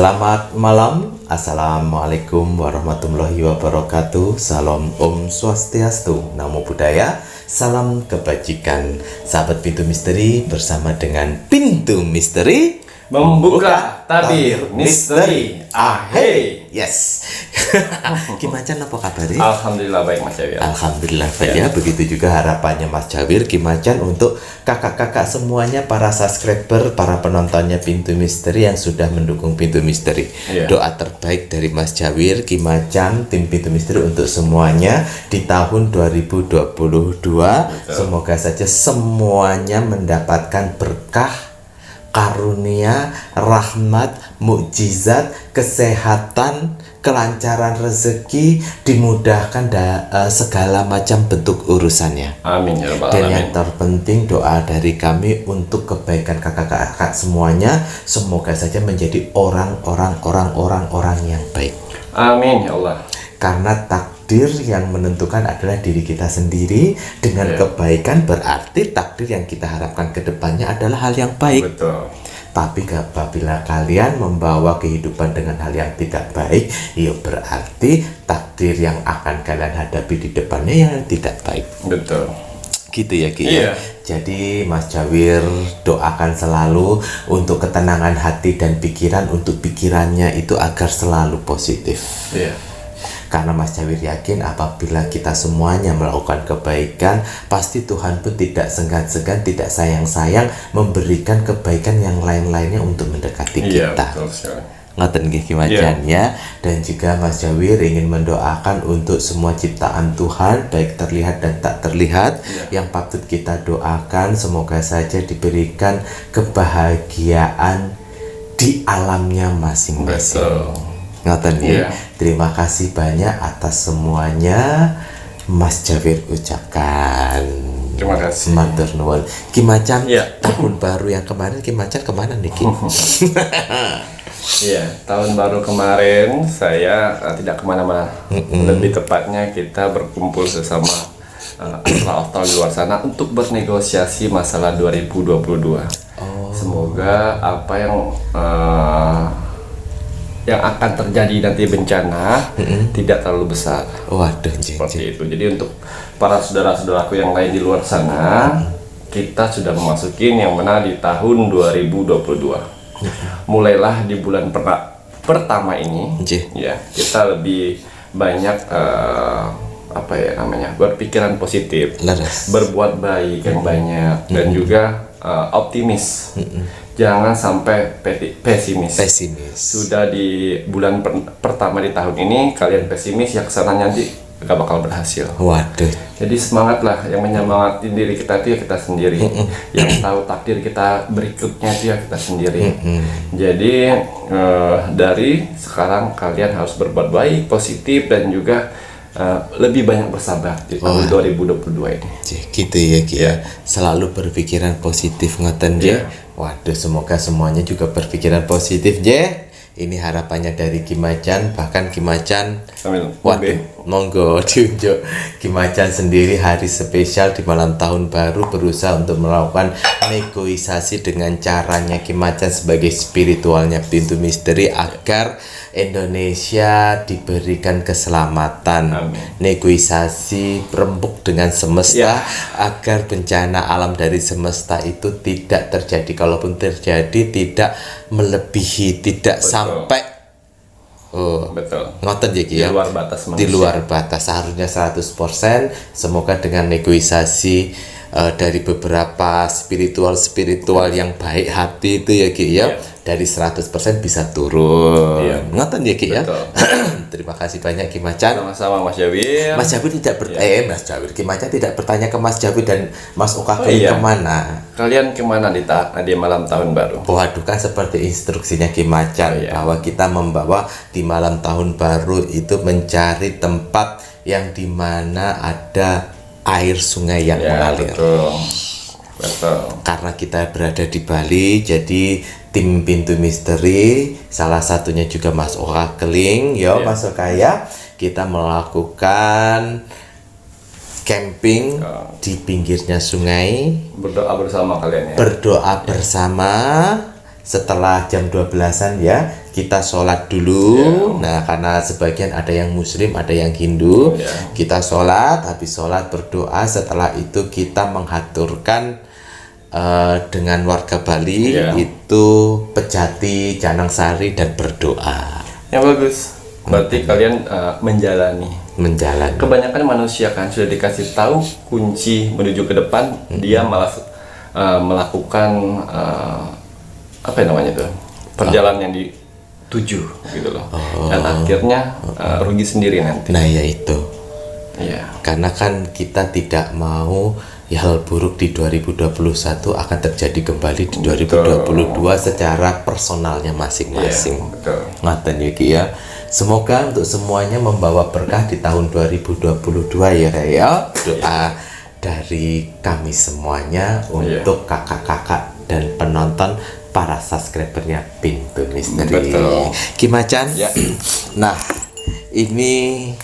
Selamat malam, Assalamualaikum warahmatullahi wabarakatuh. Salam Om Swastiastu, Namo Buddhaya, salam kebajikan. Sahabat Pintu Misteri, bersama dengan Pintu Misteri membuka tabir misteri. Ahey. Yes. Kimacan apa kabarnya? Alhamdulillah baik Mas Jawir. Alhamdulillah baik ya. Begitu juga harapannya Mas Jawir, Kimacan untuk kakak-kakak semuanya, para subscriber, para penontonnya Pintu Misteri yang sudah mendukung Pintu Misteri. Doa terbaik dari Mas Jawir, Kimacan, tim Pintu Misteri untuk semuanya di tahun 2022. Semoga saja semuanya mendapatkan berkah, karunia, rahmat, mukjizat, kesehatan, kelancaran rezeki, dimudahkan segala macam bentuk urusannya. Amin ya rabbal Dan alamin. yang terpenting doa dari kami untuk kebaikan kakak-kakak semuanya, semoga saja menjadi orang yang baik. Amin ya Allah. Karena takdir yang menentukan adalah diri kita sendiri. Dengan kebaikan berarti takdir yang kita harapkan ke depannya adalah hal yang baik. Betul. Tapi apabila kalian membawa kehidupan dengan hal yang tidak baik, ya berarti takdir yang akan kalian hadapi di depannya yang tidak baik. Betul. Gitu ya Ki. Iya. Jadi Mas Jawir doakan selalu untuk ketenangan hati dan pikiran, untuk pikirannya itu agar selalu positif. Iya. Karena Mas Jawir yakin apabila kita semuanya melakukan kebaikan, pasti Tuhan pun tidak segan-segan, tidak sayang-sayang memberikan kebaikan yang lain-lainnya untuk mendekati Iya, kita. betul sekali. Ngoten nggih Ki Macan ya. Dan juga Mas Jawir ingin mendoakan untuk semua ciptaan Tuhan, baik terlihat dan tak terlihat, yang patut kita doakan semoga saja diberikan kebahagiaan di alamnya masing-masing. Betul. Ngoten ya. Iya. Terima kasih banyak atas semuanya Mas Jawir ucapkan. Terima kasih. Matur nuwun. Ki Macan, Iya. tahun baru yang kemarin Ki Macan kemana nih Ki? Iya, tahun baru kemarin saya tidak kemana-mana. Lebih tepatnya kita berkumpul sesama aftal di luar sana untuk bernegosiasi masalah 2022. Semoga apa yang akan terjadi nanti bencana tidak terlalu besar. Waduh, Seperti itu. Jadi untuk para saudara-saudaraku yang lain di luar sana, kita sudah memasuki yang mana di tahun 2022. Mulailah di bulan pertama ini, ya kita lebih banyak berpikiran positif, berbuat baik yang banyak, dan juga optimis. Jangan sampai pesimis. Sudah di bulan pertama di tahun ini kalian pesimis, ya kesananya nanti gak bakal berhasil. Waduh. Jadi semangatlah, yang menyemangati diri kita itu ya kita sendiri. Yang tahu takdir kita berikutnya itu ya kita sendiri. Jadi dari sekarang kalian harus berbuat baik, positif, dan juga lebih banyak bersabar di tahun 2022 ini. Gitu ya Ki ya. Selalu berpikiran positif ngoten ya. Waduh, semoga semuanya juga berpikiran positif ya. Ini harapannya dari Ki Macan. Bahkan Ki Macan, waduh, monggo diunjuk. Ki Macan sendiri hari spesial di malam tahun baru berusaha untuk melakukan negosiasi dengan caranya Ki Macan sebagai spiritualnya Pintu Misteri agar Indonesia diberikan keselamatan. Negosiasi rembuk dengan semesta agar bencana alam dari semesta itu tidak terjadi. Kalaupun terjadi tidak melebihi, tidak sampai ngoten ya Ki ya. Di luar batas manusia. Di luar batas, seharusnya 100%. Semoga dengan negosiasi dari beberapa spiritual yang baik hati itu ya Ki ya, dari 100% bisa turun. Ngoten ya Ki ya. Terima kasih banyak Ki Macan. Sama-sama Mas Jawir. Mas Jawir tidak Mas Jawir, Ki Macan tidak bertanya ke Mas Jawir dan Mas Oka kemana? Kalian kemana di malam tahun baru? Waduh, kan seperti instruksinya Ki Macan bahwa kita membawa di malam tahun baru itu mencari tempat yang dimana ada air sungai yang mengalir. Betul. Karena kita berada di Bali, jadi tim Pintu Misteri, salah satunya juga Mas Oka Keling, Mas Oka ya, kita melakukan camping di pinggirnya sungai. Berdoa bersama kalian ya. Berdoa bersama setelah jam 12-an ya. kita sholat dulu. Nah, karena sebagian ada yang muslim, ada yang Hindu. Kita sholat, habis sholat berdoa. Setelah itu kita menghaturkan dengan warga Bali itu pejati, janang sari, dan berdoa. Yang bagus. Berarti kalian menjalani. Kebanyakan manusia kan sudah dikasih tahu kunci menuju ke depan, dia malah melakukan apa yang namanya tuh, perjalanan yang dituju gitu loh. Dan akhirnya rugi sendiri nanti. Nah, ya itu. Iya. Karena kan kita tidak mau hal buruk di 2021 akan terjadi kembali di 2022 secara personalnya masing-masing. Ngaten ya. Semoga untuk semuanya membawa berkah di tahun 2022 ya Raya. Doa dari kami semuanya untuk kakak-kakak dan penonton, para subscribernya Pintu Misteri. Kimacan. Nah, ini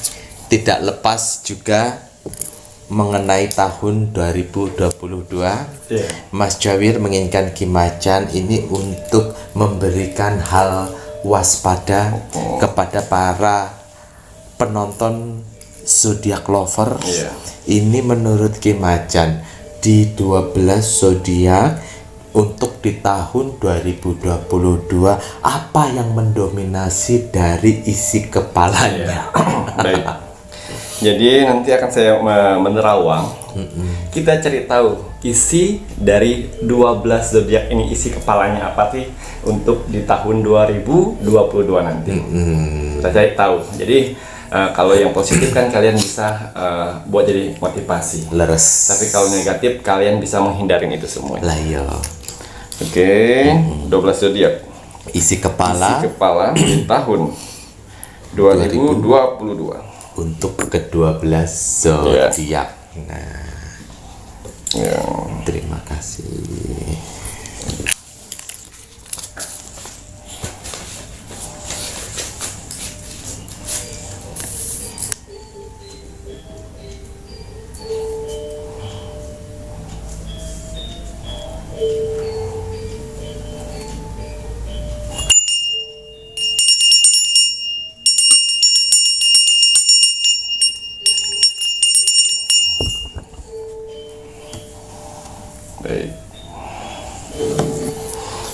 tidak lepas juga mengenai tahun 2022. Mas Jawir menginginkan Kimacan ini untuk memberikan hal waspada kepada para penonton zodiak lover. Ini menurut Kimacan di 12 zodiak untuk di tahun 2022 apa yang mendominasi dari isi kepalanya. Baik. Jadi nanti akan saya menerawang. Kita cari tahu isi dari 12 zodiak ini, isi kepalanya apa sih untuk di tahun 2022 nanti. Kita cari tahu. Jadi kalau yang positif kan kalian bisa buat jadi motivasi. Leres. Tapi kalau negatif kalian bisa menghindarin itu semua. Lah iya. Oke, 12 zodiak. Isi kepala di tahun 2022. Untuk ke-12 zodiak. Nah. Terima kasih.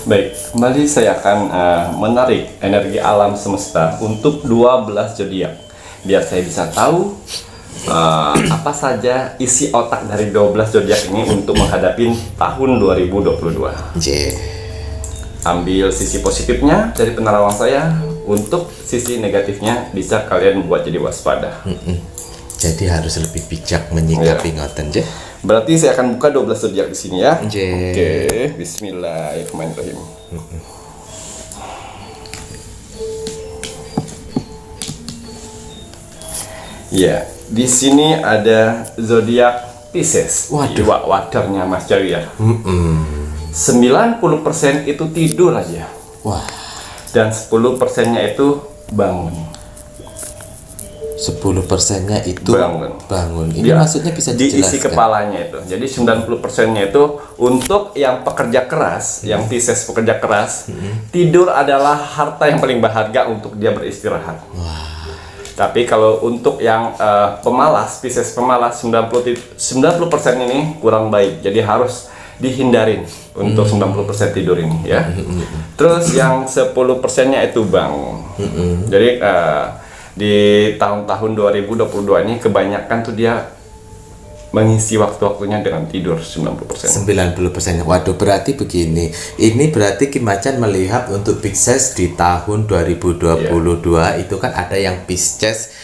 Baik, kembali saya akan menarik energi alam semesta untuk 12 zodiak biar saya bisa tahu apa saja isi otak dari 12 zodiak ini untuk menghadapi tahun 2022. Ambil sisi positifnya dari penerawang saya, untuk sisi negatifnya bisa kalian buat jadi waspada. Jadi harus lebih bijak menyikapi ngoten je. Berarti saya akan buka 12 zodiak di sini ya. Oke, bismillahirrahmanirrahim. Ya, di sini ada zodiak Pisces. Waduh, wadarnya Mas Jawi ya. 90% itu tidur aja. Wah. Dan 10%-nya itu bangun. 10%-nya itu bangun. Ini maksudnya bisa dijelaskan? Diisi kepalanya itu. Jadi 90%-nya itu untuk yang pekerja keras, yang Pisces pekerja keras, tidur adalah harta yang paling berharga untuk dia beristirahat. Wah. Tapi kalau untuk yang pemalas, Pisces pemalas, 90% ini kurang baik. Jadi harus dihindarin untuk 90% tidur ini ya. Terus yang 10%-nya itu bangun. Jadi di tahun-tahun 2022 ini kebanyakan tuh dia mengisi waktu-waktunya dengan tidur 90%. 90%. Waduh, berarti begini. Ini berarti Kimacan melihat untuk Pisces di tahun 2022 itu kan ada yang Pisces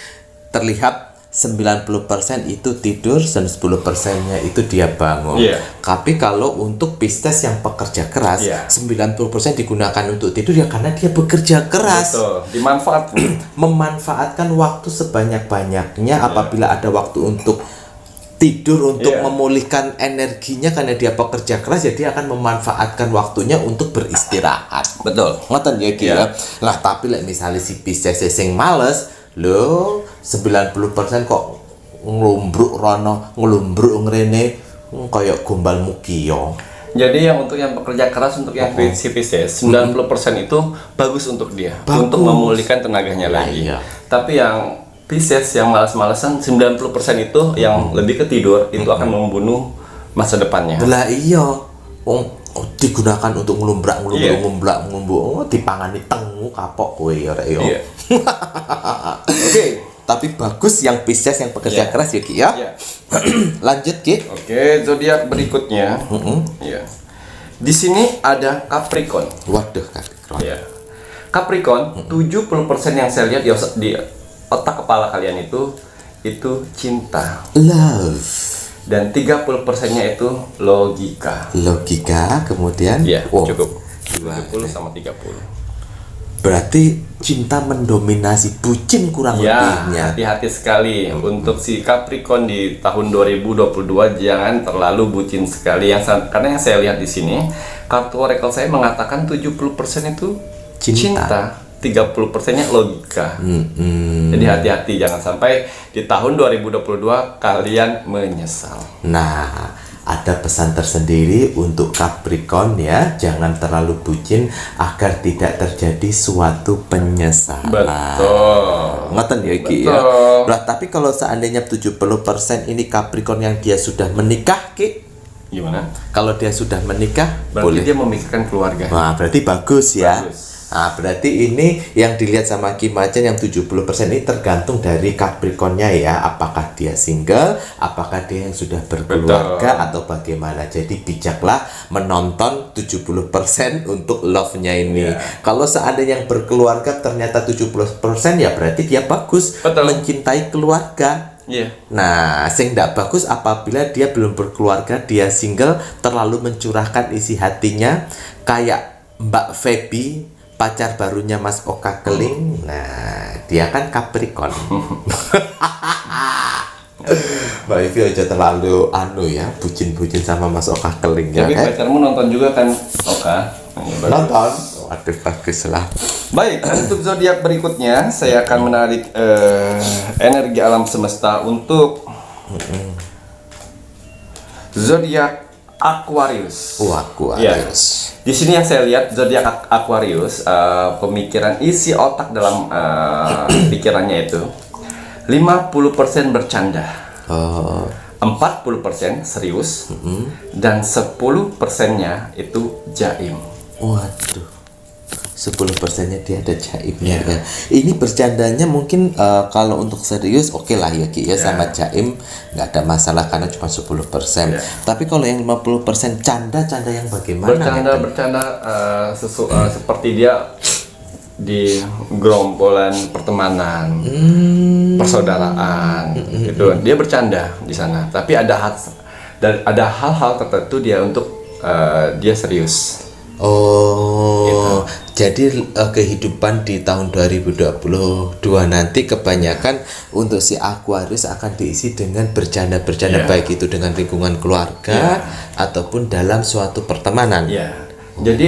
terlihat 90% itu tidur dan 10%-nya itu dia bangun. Tapi kalau untuk Pisces yang pekerja keras, 90% digunakan untuk tidur ya karena dia bekerja keras. Betul, dimanfaatkan. Memanfaatkan waktu sebanyak-banyaknya apabila ada waktu untuk tidur untuk memulihkan energinya karena dia pekerja keras, jadi dia akan memanfaatkan waktunya untuk beristirahat. Betul. Ngoten ya Ki ya. Lah tapi misalnya si Pisces sing males, lo 90% kok ngelumbruk rono, ngelumbruk ngrene kayak gombal mukiyo. Jadi yang untuk yang pekerja keras, untuk yang si Pisces, 90% itu bagus untuk dia, untuk memulihkan tenaganya lagi. Iya. Tapi yang Pisces yang malas-malasan, 90% itu yang lebih ke tidur, itu akan membunuh masa depannya. Lah iya. Digunakan untuk ngelumbrak, dipangani tengu kapok kowe ya rek yo. Iya. Oke. Tapi bagus yang Pisces yang pekerja keras ya Ki ya. Lanjut Ki. Oke, zodiak berikutnya. Ya. Di sini ada Capricorn. Waduh Capricorn. Ya. Capricorn, 70% yang saya lihat di otak kepala kalian itu cinta. Love. Dan 30%-nya itu logika. Logika, kemudian cukup. 20 sama 30. Berarti cinta mendominasi, bucin kurang lebihnya. Hati-hati sekali untuk si Capricorn di tahun 2022, jangan terlalu bucin sekali. Karena yang saya lihat di sini, kartu oracle saya mengatakan 70% itu cinta, 30%-nya logika. Jadi hati-hati, jangan sampai di tahun 2022 kalian menyesal. Nah, ada pesan tersendiri untuk Capricorn ya, jangan terlalu bucin agar tidak terjadi suatu penyesalan. Betul. Ngoten ya Ki ya. Lah tapi kalau seandainya 70% ini Capricorn yang dia sudah menikah Ki, gimana? Kalau dia sudah menikah, berarti boleh dia memikirkan keluarga. Nah, berarti bagus ya. Bagus. Nah, berarti ini yang dilihat sama Ki Macan yang 70% ini tergantung dari Capricornnya ya. Apakah dia single, apakah dia yang sudah berkeluarga, atau bagaimana. Jadi bijaklah menonton 70% untuk love-nya ini. Kalau seandainya yang berkeluarga ternyata 70% ya berarti dia bagus. Mencintai keluarga. Nah, sing ndak bagus apabila dia belum berkeluarga, dia single, terlalu mencurahkan isi hatinya kayak Mbak Feby, pacar barunya Mas Oka Keling. Nah, dia kan Capricorn. Mbak Feby aja terlalu ya, bucin-bucin sama Mas Oka Keling ya. Tapi pacarmu nonton juga kan Oka? Nonton. Waduh, bagus lah. Baik, untuk zodiak berikutnya saya akan menarik energi alam semesta untuk zodiak Aquarius. Aquarius. Di sini yang saya lihat zodiak Aquarius, pemikiran isi otak dalam pikirannya itu 50% bercanda, 40% serius, dan 10%-nya itu jaim. Waduh, 10%-nya dia ada jaimnya kan. Ini bercandanya mungkin kalau untuk serius oke lah ya Ki ya, sama jaim nggak ada masalah karena cuma 10%. Tapi kalau yang 50% canda yang bagaimana? Bercanda seperti dia di gerombolan pertemanan, persaudaraan, gitu. Dia bercanda di sana. Tapi ada hal-hal tertentu dia untuk dia serius. Gitu. Jadi kehidupan di tahun 2022 nanti kebanyakan untuk si Aquarius akan diisi dengan bercanda-bercanda, baik itu dengan lingkungan keluarga ataupun dalam suatu pertemanan. Jadi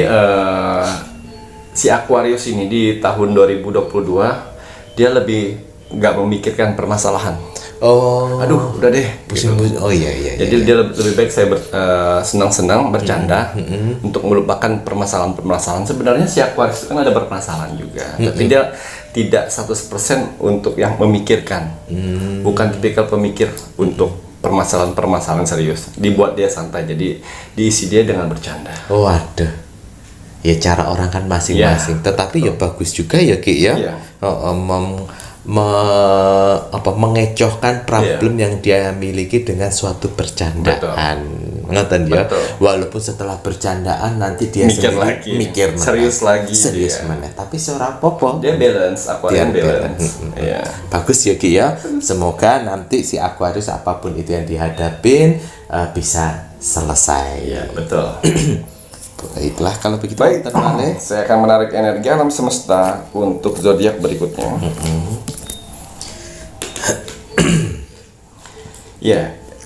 si Aquarius ini di tahun 2022 dia lebih nggak memikirkan permasalahan. Aduh, udah deh. Pusing-pusing. Jadi dia lebih baik saya senang-senang bercanda untuk melupakan permasalahan-permasalahan. Sebenarnya si Aquarius itu kan ada permasalahan juga, tapi dia tidak 100% untuk yang memikirkan. Bukan tipikal pemikir untuk permasalahan-permasalahan serius. Dibuat dia santai, jadi diisi dia dengan bercanda. Waduh. Ya cara orang kan masing-masing. Tetapi ya bagus juga ya Ki ya. Mengecohkan problem yang dia miliki dengan suatu bercandaan. Ngoten ya. Walaupun setelah bercandaan nanti dia mikir serius lagi. Tapi seorang popo dia balance, Aquarius balance. Bagus ya Ki ya. Semoga nanti si Aquarius apapun itu yang dihadapin bisa selesai. Betul. Baiklah kalau begitu. Baik, saya akan menarik energi alam semesta untuk zodiak berikutnya.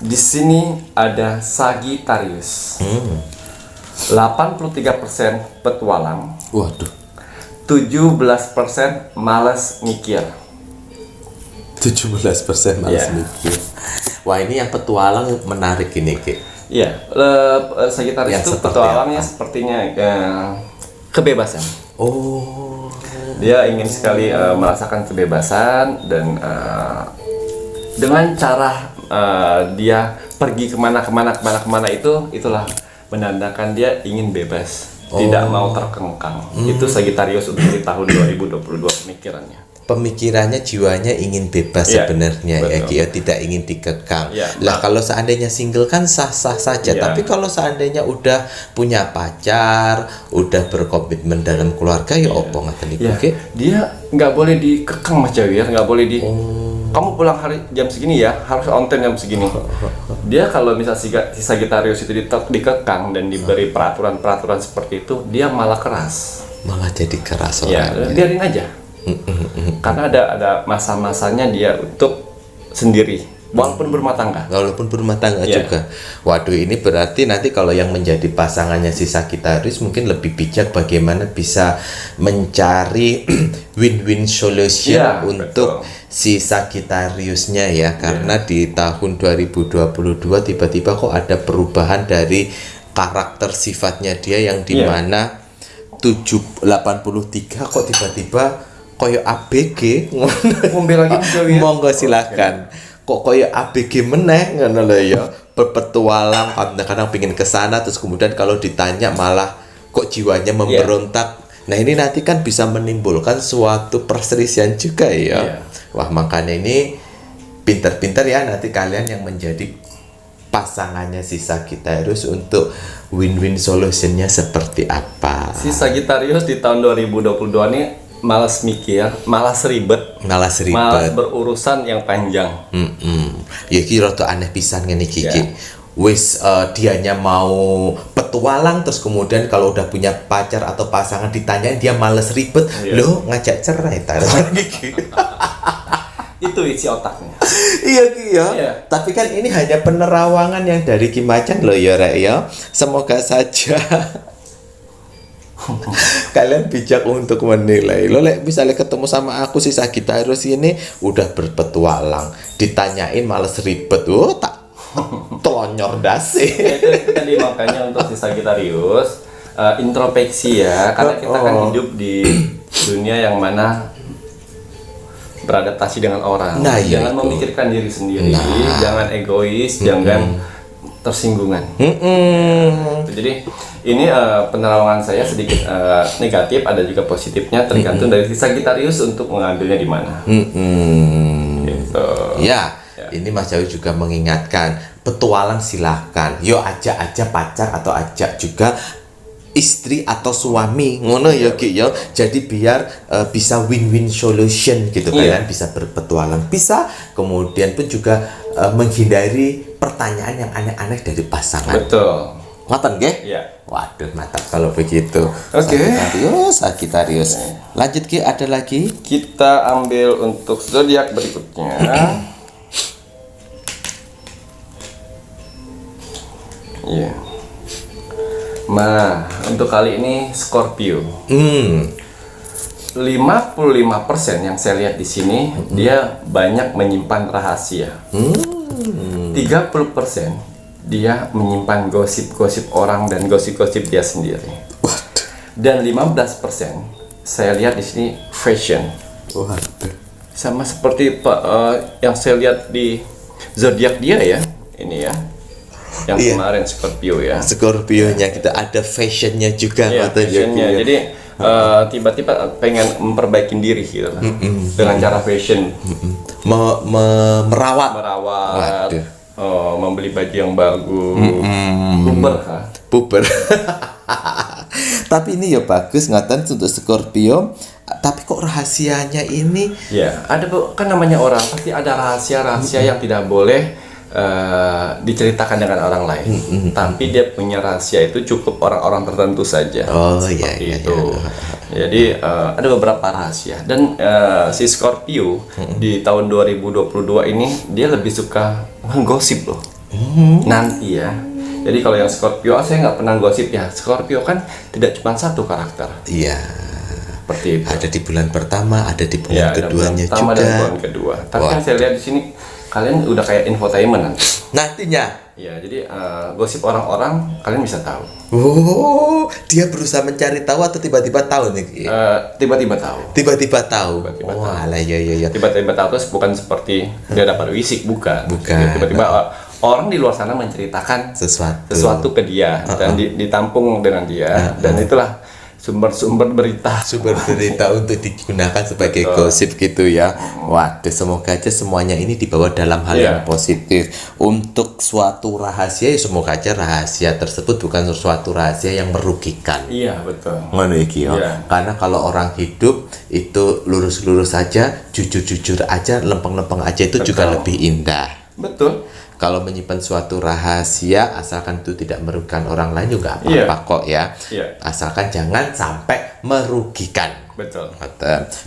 Di sini ada Sagittarius. 83% petualang. Waduh. 17% malas mikir. 17% malas mikir. Wah, ini yang petualang menarik ini, Ki. Iya, Sagittarius Yang itu seperti petualangnya apa? sepertinya kebebasan. Oh, Dia ingin sekali merasakan kebebasan dan dengan cara dia pergi kemana itulah menandakan dia ingin bebas, tidak mau terkengkang. Itu Sagittarius untuk di tahun 2022 pemikirannya. pemikirannya, jiwanya ingin bebas Iya, sebenarnya ya, betul. Ki, ya, tidak ingin dikekang. Iya, Lah Mbak. kalau seandainya single kan sah-sah saja, Iya. tapi kalau seandainya udah punya pacar, udah berkomitmen dalam keluarga, ya opo ngaten iku, Ya, Ki? dia nggak boleh dikekang Mas Jawir, nggak boleh di. Kamu pulang hari jam segini ya, harus on time jam segini. Dia kalau misal si Sagittarius itu dikekang dan diberi peraturan-peraturan seperti itu, dia malah keras. Malah jadi keras Ya, orangnya. biarin aja. Karena ada masa-masanya dia untuk sendiri, walaupun berumah tangga. Walaupun berumah tangga Iya. juga. Waduh, ini berarti nanti kalau yang menjadi pasangannya si Sagittarius mungkin lebih bijak bagaimana bisa mencari win-win solution Iya, untuk betul. si Sagittariusnya ya. Karena di tahun 2022 tiba-tiba kok ada perubahan dari karakter sifatnya dia yang Iya. dimana 83 kok tiba-tiba koyo ABG Ngombe lagi Mas Jawir. monggo silakan. Kok koyo ABG meneh ngono lho ya. Berpetualang kadang-kadang pingin ke sana terus kemudian kalau ditanya malah kok jiwanya memberontak. Nah, ini nanti kan bisa menimbulkan suatu perselisihan juga ya. Iya. Wah, makanya ini pinter-pinter ya nanti kalian yang menjadi pasangannya si Sagittarius untuk win-win solutionnya seperti apa. Si Sagittarius di tahun 2022 ini malas mikir, malas ribet, Malas malas ribet. berurusan yang panjang. Ya ki rada aneh pisan ngene iki. Ya. Ki. Wis dianya mau petualang terus kemudian kalau udah punya pacar atau pasangan ditanyain dia males ribet. Iya. Loh, ngajak cerai ta. Itu isi otaknya. Iya Ki ya. Iya. Tapi kan ini hanya penerawangan yang dari Ki Macan loh ya Rek ya. Semoga saja kalian bijak untuk menilai. Lo lek misalnya ketemu sama aku si Sagittarius ini udah berpetualang, ditanyain males ribet, tak telonyor dasi. Itu tadi makanya untuk si Sagittarius introspeksi ya, karena kita kan hidup di dunia yang mana beradaptasi dengan orang. Nah, iya Jangan itu. memikirkan diri sendiri, jangan egois, jangan tersinggungan. Jadi ini penerawangan saya sedikit negatif, ada juga positifnya, tergantung dari si Sagittarius untuk mengambilnya di mana. Gitu. Ya, ini Mas Jawi juga mengingatkan, petualang silahkan. Yo ajak aja pacar atau ajak juga istri atau suami, ngono ya Ki ya. Jadi biar bisa win-win solution gitu. Iya. Kalian bisa berpetualang, bisa kemudian pun juga menghindari pertanyaan yang aneh-aneh dari pasangan. Betul. Ngoten nggih? Iya. Waduh, mantap kalau begitu. Oke. Sagittarius. Lanjut Ki, ada lagi? Kita ambil untuk zodiak berikutnya. Iya. Nah, untuk kali ini Scorpio. 55% yang saya lihat di sini dia banyak menyimpan rahasia. 30% dia menyimpan gosip-gosip orang dan gosip-gosip dia sendiri. Dan 15% saya lihat di sini fashion. Waduh. Sama seperti yang saya lihat di zodiak dia ya. Ini ya. Yang Iya. kemarin Scorpio ya. Scorpio-nya kita ada fashionnya juga Iya, ngoten ya, Ki, fashionnya. ya. Jadi tiba-tiba pengen memperbaiki diri gitu lah. Dengan cara fashion, Merawat merawat, Waduh. membeli baju yang bagus, Uber kah? puber. Tapi ini ya bagus ngoten untuk Scorpio. Tapi kok rahasianya ini Ya, ada kan namanya orang pasti ada rahasia-rahasia yang tidak boleh diceritakan dengan orang lain. Tapi dia punya rahasia itu cukup orang-orang tertentu saja. oh iya Seperti iya. itu. Jadi ada beberapa rahasia dan si Scorpio di tahun 2022 ini dia lebih suka menggosip loh. Nanti ya. Jadi kalau yang Scorpio, saya nggak pernah gosip ya. Scorpio kan tidak cuma satu karakter. Iya. Seperti itu. Ada di bulan pertama, ada di bulan Ya, ada keduanya bulan pertama juga. dan bulan kedua. Tapi Wah. yang saya lihat di sini kalian udah kayak infotainment nanti. Nantinya. Ya, jadi gosip orang-orang kalian bisa tahu. Oh, dia berusaha mencari tahu atau tiba-tiba tahu nih? Ki? Tiba-tiba tahu. Tiba-tiba tahu. Tiba-tiba Oh, tahu. alah, ya. Tiba-tiba tahu terus bukan seperti dia dapat wisik, bukan. Bukan. Tiba-tiba orang di luar sana menceritakan Sesuatu ke dia dan ditampung dengan dia dan itulah sumber-sumber berita. Sumber berita untuk digunakan sebagai gosip gitu ya. Waduh, semoga aja semuanya ini dibawa dalam hal yang positif. Untuk suatu rahasia, ya semoga aja rahasia tersebut bukan suatu rahasia yang merugikan. Iya, betul. Ngono iki ya. Iya. Karena kalau orang hidup itu lurus-lurus aja, jujur-jujur aja, lempeng-lempeng aja itu juga lebih indah. Betul. Kalau menyimpan suatu rahasia, asalkan itu tidak merugikan orang lain juga apa-apa kok ya. Iya. Asalkan jangan sampai merugikan. Betul.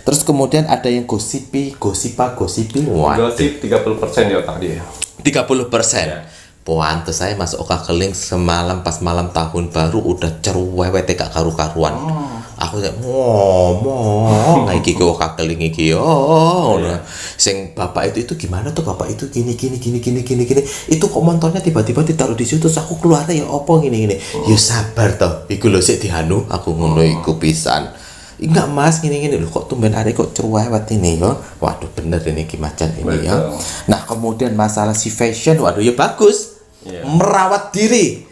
Terus kemudian ada yang gosipi. Wah, Gosip 30% di otak dia. 30%. Ya. Pantes saya masuk oka keling semalam pas malam tahun baru udah cerewet gak karu-karuan. Aku ngomong iki ke oka keling iki sing bapak itu gimana tuh, bapak itu gini. Itu kok motornya tiba-tiba ditaruh di situ terus aku keluar ya opo gini. Ya sabar toh. Iku lho sik dihanu aku ngono iku pisan. Enggak mas, gini loh kok tumben ada kok cerewet ini ya. Waduh bener ini Kimacan ini ya. Nah kemudian masalah si fashion, waduh ya bagus. Merawat diri,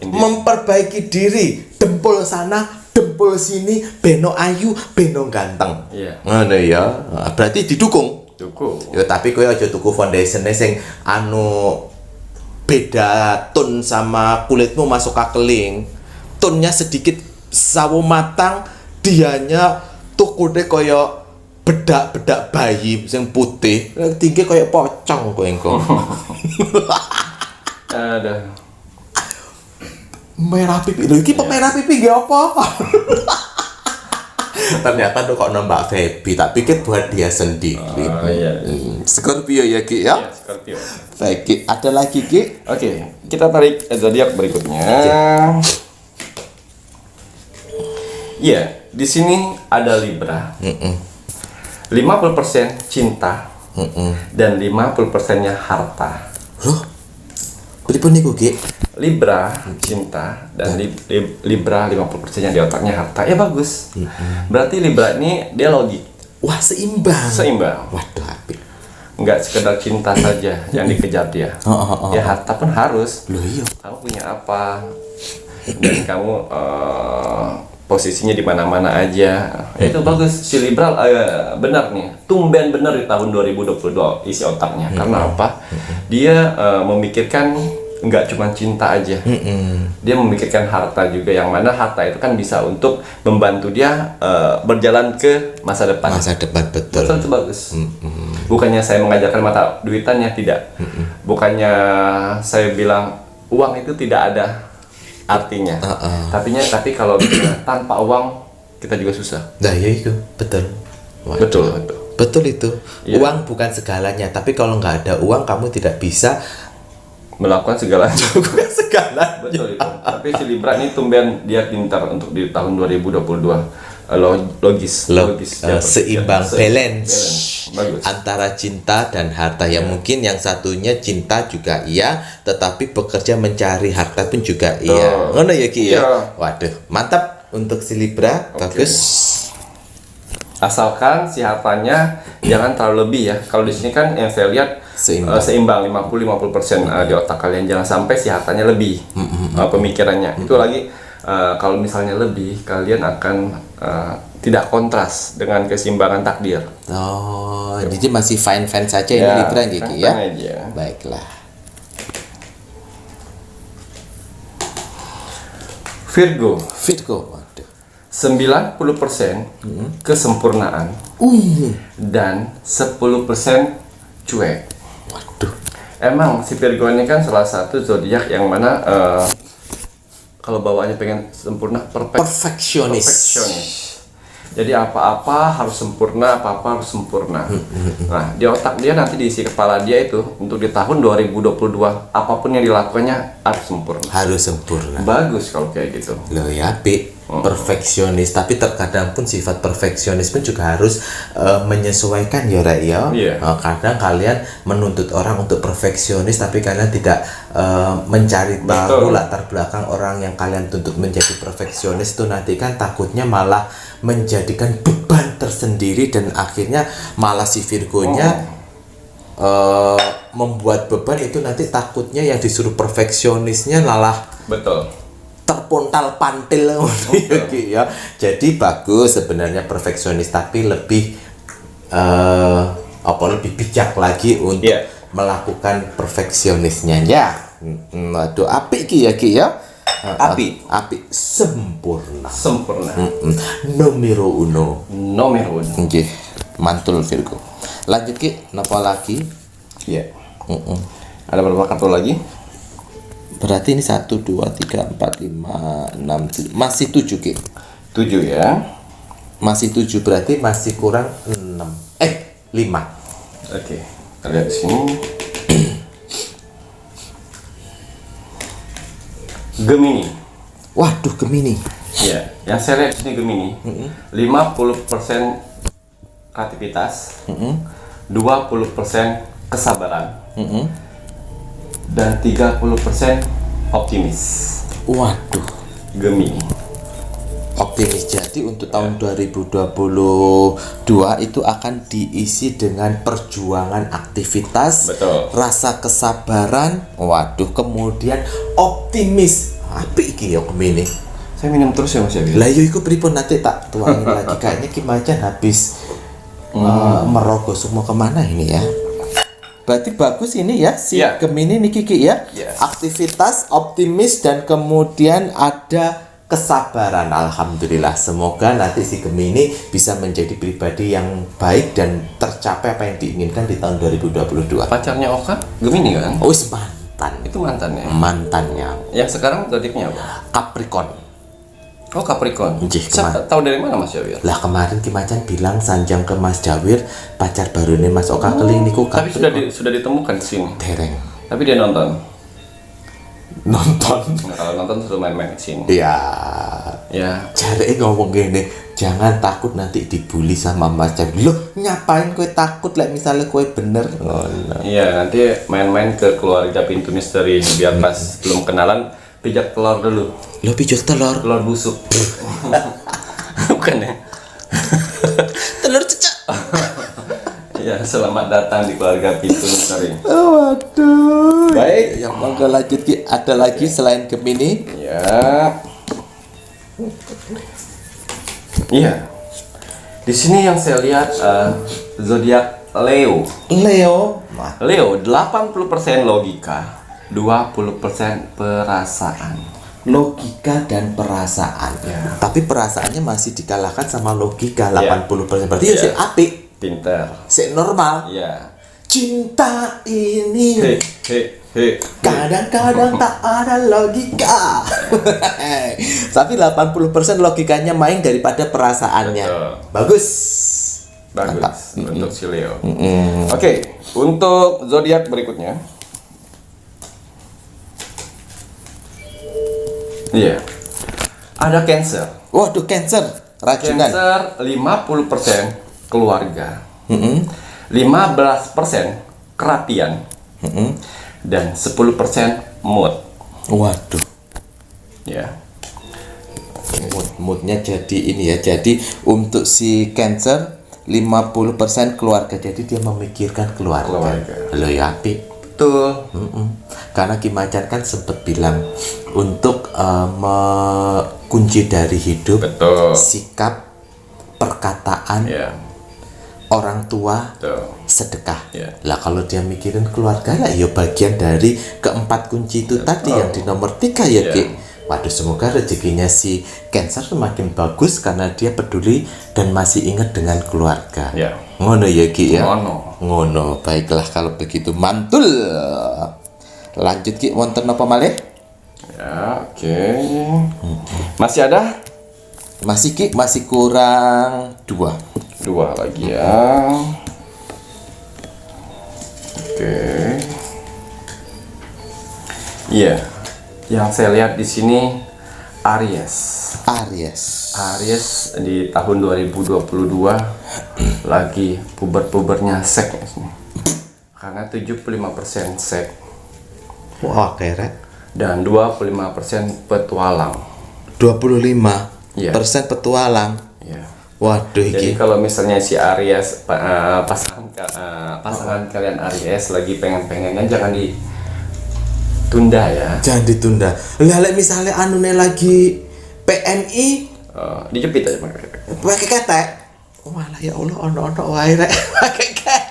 memperbaiki diri, dempul sana, dempul sini, beno ayu, beno ganteng. Ngono ya. Berarti didukung. Ya tapi kowe aja tuku foundation sing anu beda tone sama kulitmu masuk kakeling. Tonnya sedikit sawo matang, dianya tukune kaya bedak-bedak bayi sing putih, tinggi kaya pocong kowe engko. Ada merah pipi lho iki merah pipi ge apa? Ternyata tuh kok nambah Feby, tak pikir buat dia sendiri. Scorpio ya Ki ya? Iya, Scorpio. Baik Ki, ada lagi Ki? Oke, kita tarik zodiak berikutnya. Iya, di sini ada Libra. 50% cinta dan 50%-nya harta. Loh? Pripun niku Ki? Libra cinta dan Libra 50%-nya di otaknya harta. Ya bagus. Berarti Libra ini dia logik. Wah, seimbang. Waduh, apik. Nggak sekedar cinta saja yang dikejar dia. Ya harta pun harus. Loh iya. Kamu punya apa? Dan kamu posisinya di mana-mana aja. Itu bagus. Si Libra benar nih. Tumben benar di tahun 2022 isi otaknya. Karena apa? Dia memikirkan nggak cuma cinta aja. Dia memikirkan harta juga, yang mana harta itu kan bisa untuk membantu dia berjalan ke masa depan. Betul. Itu bagus. Bukannya saya mengajarkan mata duitannya, tidak. Bukannya saya bilang uang itu tidak ada artinya. Tapi kalau tanpa uang kita juga susah. Nah ya itu betul. Waduh. Betul itu. Uang bukan segalanya, tapi kalau nggak ada uang kamu tidak bisa melakukan segalanya. Betul itu. Tapi si Libra ini tumben dia pintar untuk di tahun 2022. Logis. Seimbang, balance. Bagus. Antara cinta dan harta. Yang mungkin yang satunya cinta juga iya, tetapi bekerja mencari harta pun juga iya. Ngono ya Ki ya. Waduh, mantap untuk si Libra. Bagus. Asalkan si hartanya jangan terlalu lebih ya. Kalau di sini kan yang saya lihat seimbang 50-50% di otak kalian. Jangan sampai si hartanya lebih pemikirannya. Itu lagi kalau misalnya lebih, kalian akan tidak kontras dengan keseimbangan takdir. Oh, jadi masih fine saja ini Libra gitu ya. Aja. Baiklah. Virgo. Waduh. 90% kesempurnaan dan 10% cuek. Waduh. Emang si Virgo ini kan salah satu zodiak yang mana kalau bawaannya pengen sempurna, perfeksionis. Jadi apa-apa harus sempurna, apa-apa harus sempurna. Nah, di otak dia nanti diisi kepala dia itu untuk di tahun 2022 apapun yang dilakukannya harus sempurna. Harus sempurna. Bagus kalau kayak gitu. Loh ya, Pi. perfeksionis, tapi terkadang pun sifat perfeksionis pun juga harus menyesuaikan ya Rek ya. Kadang kalian menuntut orang untuk perfeksionis tapi kalian tidak mencari tahu latar belakang orang yang kalian tuntut menjadi perfeksionis, itu nanti kan takutnya malah menjadikan beban tersendiri dan akhirnya malah si Virgonya membuat beban itu, nanti takutnya yang disuruh perfeksionisnya malah terpontal pantil ya. Jadi bagus sebenarnya perfeksionis, tapi lebih lebih bijak lagi untuk melakukan perfeksionisnya ya. Waduh, apik ki ya. Api sempurna. Nomero uno. Oke, mantul Virgo. Lanjut ki, napa lagi? Ya. Ada berapa kartu lagi? Berarti ini 1, 2, 3, 4, 5, 6, 7. Masih 7 ki. 7 ya. Masih 7, berarti masih kurang 6. 5. Oke. Kita lihat di sini. Gemini. Waduh, Gemini. Ya, yang saya lihat di sini Gemini. 50% kreativitas. 20% kesabaran. Dan 30% optimis. Waduh, Gemini. Optimis. Jadi untuk tahun 2022 itu akan diisi dengan perjuangan aktivitas, rasa kesabaran, waduh, kemudian optimis. Apik iki ya Gemini. Saya minum terus ya Mas ya. Lah yo iku pripun, nanti tak tuangin lagi. Kayaknya Ki Macan habis merogoh semua kemana ini ya. Berarti bagus ini ya si Gemini nih Kiki ya. Aktivitas, optimis, dan kemudian ada kesabaran. Alhamdulillah, semoga nanti si Gemini bisa menjadi pribadi yang baik dan tercapai apa yang diinginkan di tahun 2022. Pacarnya Oka Gemini kan? Oh, mantan. Itu mantannya. Mantannya. Yang sekarang zodiaknya apa? Capricorn. Oh, Capricorn. Tahu dari mana Mas Jawir? Lah kemarin Ki Macan bilang sanjang ke Mas Jawir pacar barunya Mas Oka keling niku Capricorn. Tapi sudah ditemukan di sini. Dereng. Tapi dia nonton. Nah, kalau nonton suruh main-main ke sini. Ya. Jare ngomong gini, jangan takut nanti dibully sama Mas Jawir. Loh, ngapain kowe takut lek misalnya kowe bener? Iya, nanti main-main ke keluarga pintu misteri biar pas belum kenalan pijak telur dulu. Lo pijak telur? Telur busuk. Bukan ya? Telur cecak. Ya, selamat datang di keluarga pintu misteri. Waduh. Baik, yang monggo lanjut Ki. Ada lagi selain Gemini? Ya. Iya. Di sini yang saya lihat zodiak Leo. Leo 80% logika, 20% perasaan. Logika dan perasaan. Tapi perasaannya masih dikalahkan sama logika 80%. Berarti ya si apik. Pinter. Si normal. Iya. Cinta ini kadang-kadang tak ada logika. Tapi 80% logikanya main daripada perasaannya. Bagus. Untuk si Leo. Oke, untuk zodiak berikutnya. Iya. Ada Cancer. Waduh, Cancer. Rajunan. Cancer 50% keluarga. 15% kerapian. Dan 10% mood. Waduh. Ya. Moodnya jadi ini ya. Jadi untuk si Cancer 50% keluarga. Jadi dia memikirkan keluarga. Lo ya apik. Betul. Karena Ki Macan kan sempat bilang untuk kunci dari hidup, sikap, perkataan, orang tua, sedekah. Lah kalau dia mikirin keluarga lah ya bagian dari keempat kunci itu tadi yang di nomor 3 ya Ki. Waduh, semoga rezekinya si Cancer semakin bagus karena dia peduli dan masih ingat dengan keluarga. Ngono ya Ki ya. Ngono. Baiklah kalau begitu, mantul. Lanjut Ki, wonten apa malih? Ya, oke. Masih ada? Masih Ki, masih kurang 2 lagi ya. Oke. Iya. Yang saya lihat di sini Aries. Aries di tahun 2022 lagi puber-pubernya seks nih. Karena 75% seks. Wah, keren. Dan 25% petualang. 25% petualang. Ya. Waduh, Jadi iki. kalau misalnya si Aries pasangan kalian Aries lagi pengen-pengennya jangan ditunda ya. Jangan ditunda. Lah misalnya anune lagi PMI Dijepit aja pakai ketek. Walah ya Allah, ono wae rek pakai ketek.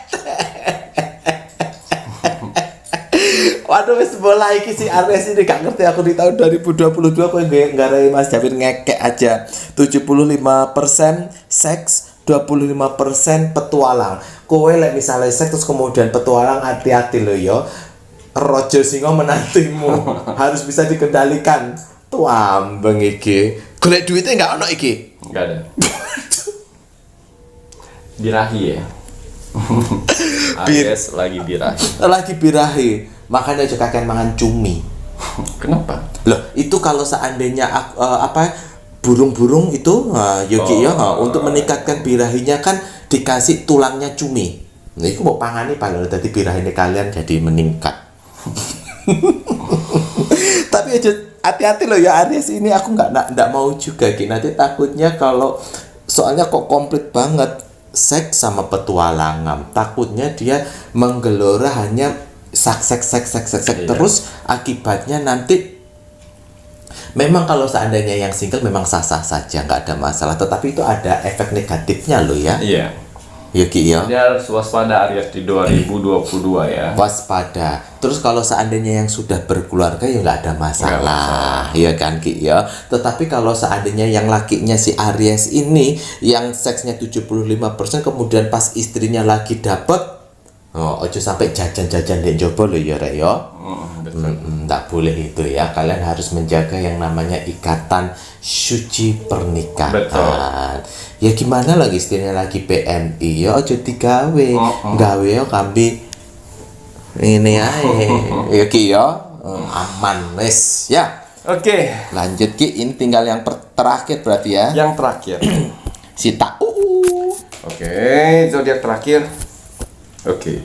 Waduh, wis bola iki si Aries ini gak ngerti aku di tahun 2022 kok nggarai Mas Jawir ngekek aja. 75% seks, 25% petualang. Kowe lek misalnya seks terus kemudian petualang, hati-hati lo yo. Rojo singo menantimu. Harus bisa dikendalikan. Tuambeng iki. Golek duitnya enggak ono iki. Enggak ada. Birahi ya. Aries lagi birahi. Lagi birahi. Makanya aja kakek mangan cumi. Kenapa? Loh, itu kalau seandainya burung-burung itu Yogi ya untuk meningkatkan birahinya kan dikasih tulangnya cumi. Nah, itu mau pangani paling tadi birahinya kalian jadi meningkat. Tapi aja hati-hati loh ya Aries ini, aku nggak mau juga Ki. Nanti takutnya kalau soalnya kok komplit banget seks sama petualangan. Takutnya dia menggelora hanya seks terus akibatnya nanti memang kalau seandainya yang single memang sah-sah saja nggak ada masalah, tetapi itu ada efek negatifnya loh ya. Iya. Ya Ki ya. Dia harus waspada Aries di 2022 ya. Waspada. Terus kalau seandainya yang sudah berkeluarga ya nggak ada masalah, ya kan Ki ya. Tetapi kalau seandainya yang lakinya si Aries ini yang seksnya 75% kemudian pas istrinya lagi dapet, ojo sampai jajan-jajan dek jobo lo ya Rek ya. Nggak boleh itu ya. Kalian harus menjaga yang namanya ikatan suci pernikahan. Betul. Ya gimana lagi istrinya lagi PMI ya ojo digawe. Gawe ya kambi ini ae. Ya Ki ya. Aman wes ya. Oke. Lanjut Ki, ini tinggal yang terakhir berarti ya. Yang terakhir. Si Tau. Oke, zodiak terakhir. Oke.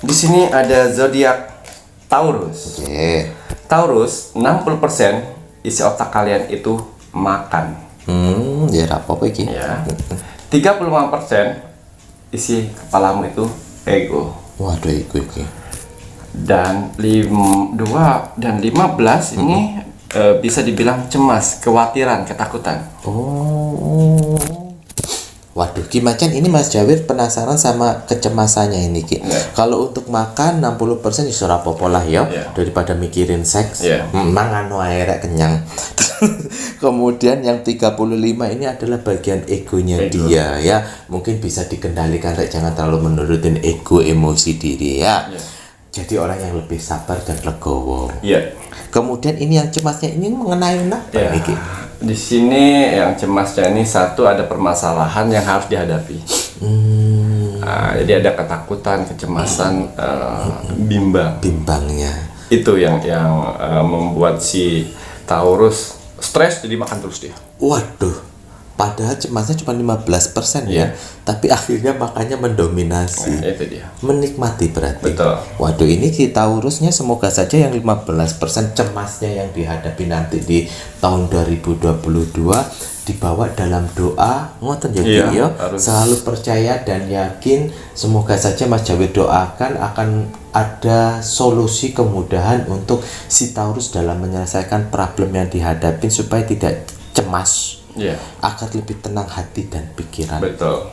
Di sini ada zodiak Taurus. Oke. Taurus 60% isi otak kalian itu makan. Ya apa iki? Ya. 35% isi kepalamu itu ego. Waduh iki. Dan 15 ini bisa dibilang cemas, kekhawatiran, ketakutan. Oh. Waduh, Ki Macan ini Mas Jawir penasaran sama kecemasannya ini Ki. Kalau untuk makan 60% ya ora apa-apa lah ya, daripada mikirin seks. Mangan wae rek kenyang. Kemudian yang 35 ini adalah bagian egonya dia ya. Mungkin bisa dikendalikan rek, jangan terlalu menurutin ego emosi diri ya. Jadi orang yang lebih sabar dan legowo. Kemudian ini yang cemasnya ini mengenai apa ini? Di sini yang cemasnya ini satu ada permasalahan yang harus dihadapi. Jadi ada ketakutan, kecemasan, bimbangnya. Itu yang membuat si Taurus stres, jadi makan terus dia. Waduh. Padahal cemasnya cuma 15% ya, tapi akhirnya makanya mendominasi. Itu dia. Menikmati berarti. Betul. Waduh, ini si Taurusnya semoga saja yang 15% cemasnya yang dihadapi nanti di tahun 2022 dibawa dalam doa. Ngoten ya, selalu percaya dan yakin. Semoga saja Mas Jawir doakan akan ada solusi kemudahan untuk si Taurus dalam menyelesaikan problem yang dihadapi supaya tidak cemas. Agar lebih tenang hati dan pikiran. Betul.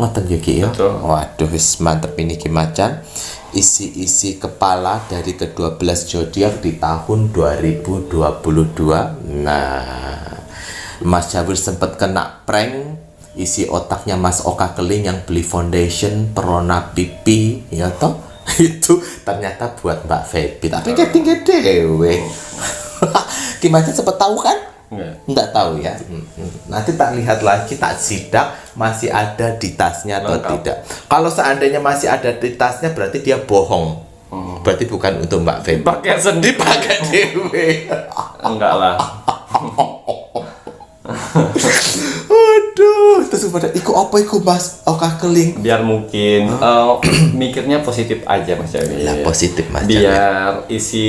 Ngoten ya Ki ya. Betul. Waduh wis mantep ini Ki Macan. Isi-isi kepala dari ke-12 zodiak di tahun 2022. Nah, Mas Jawir sempat kena prank isi otaknya Mas Oka Keling yang beli foundation perona pipi ya toh. Itu ternyata buat Mbak Feby. Tapi ketinggi dewe. Ki Macan sempat tahu kan? Enggak tahu ya. Nanti tak lihat lagi, tak sidak masih ada di tasnya atau tidak. Kalau seandainya masih ada di tasnya berarti dia bohong. Berarti bukan untuk Mbak Feby. Pakai sendiri, pakai dewe. Enggak lah. Waduh, terus pada iku apa iku Mas? Oka keling. Biar mungkin mikirnya positif aja Mas Jawir. Lah positif Mas Jawir. Biar isi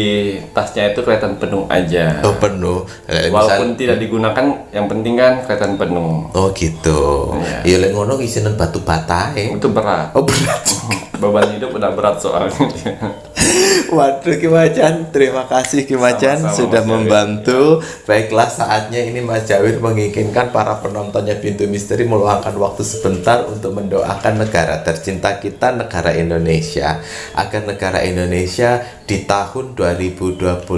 tasnya itu kelihatan penuh aja. Oh penuh. Walaupun tidak digunakan, yang penting kan kelihatan penuh. Oh gitu. Iya. Ya lek ngono isinan batu bata Itu berat. Oh berat. Beban hidup udah berat soalnya. Waduh Ki Macan, terima kasih Ki Macan Sama-sama, sudah Mas Jawir. membantu. Baiklah saatnya ini Mas Jawir menginginkan para penontonnya Pintu Misteri meluangkan waktu sebentar untuk mendoakan negara tercinta kita, negara Indonesia, agar negara Indonesia di tahun 2022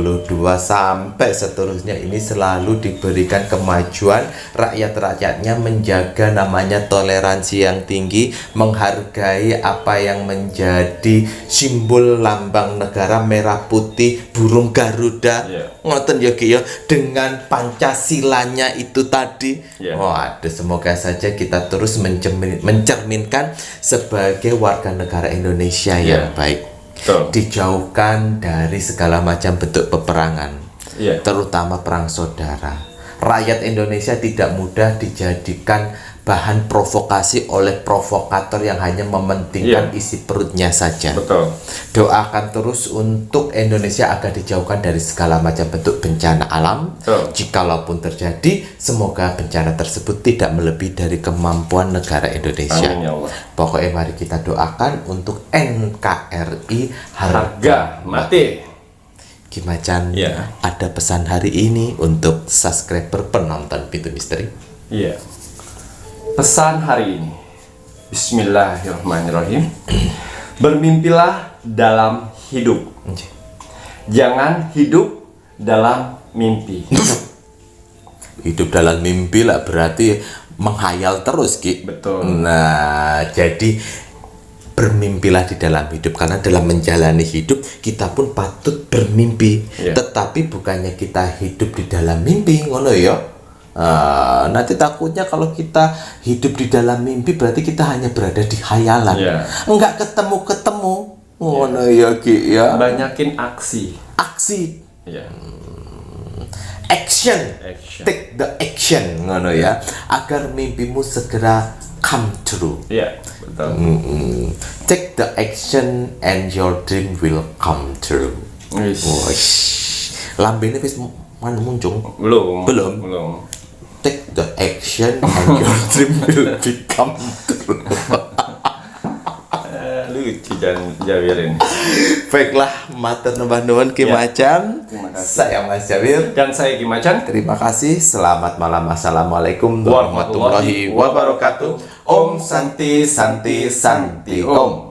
sampai seterusnya ini selalu diberikan kemajuan, rakyat-rakyatnya menjaga namanya toleransi yang tinggi, menghargai apa yang menjadi simbol lambang negara merah putih burung Garuda. Ngoten ya Ki ya, dengan Pancasilanya itu tadi. Waduh, semoga saja kita terus mencerminkan sebagai warga negara Indonesia yang baik. Dijauhkan dari segala macam bentuk peperangan, terutama perang saudara. Rakyat Indonesia tidak mudah dijadikan bahan provokasi oleh provokator yang hanya mementingkan isi perutnya saja. Doakan terus untuk Indonesia agar dijauhkan dari segala macam bentuk bencana alam. Jikalaupun terjadi, semoga bencana tersebut tidak melebihi dari kemampuan negara Indonesia. Amin ya Allah. Pokoknya mari kita doakan untuk NKRI harga mati. Ki Macan, ada pesan hari ini untuk subscriber penonton Pintu Misteri. Pesan hari ini, Bismillahirrahmanirrahim. Bermimpilah dalam hidup, jangan hidup dalam mimpi. Hidup dalam mimpi lah berarti menghayal terus Ki. Betul. Nah jadi bermimpilah di dalam hidup, karena dalam menjalani hidup kita pun patut bermimpi. Tetapi bukannya kita hidup di dalam mimpi, ngono ya. Nanti takutnya kalau kita hidup di dalam mimpi berarti kita hanya berada di khayalan, enggak ketemu ngono ya Ki ya. Banyakin aksi action. Take the action ngono ya, agar mimpimu segera come true. Betul. Take the action and your dream will come true. Lambene wis muncung? Belum. Take the action and your dream will become true. Lucu dan Jawirin. Baiklah, matur nuwun nuwun Ki Macan. Saya Mas Jawir dan saya Ki Macan. Terima kasih. Selamat malam. Assalamualaikum warahmatullahi wabarakatuh. Om Santi Santi Santi Om.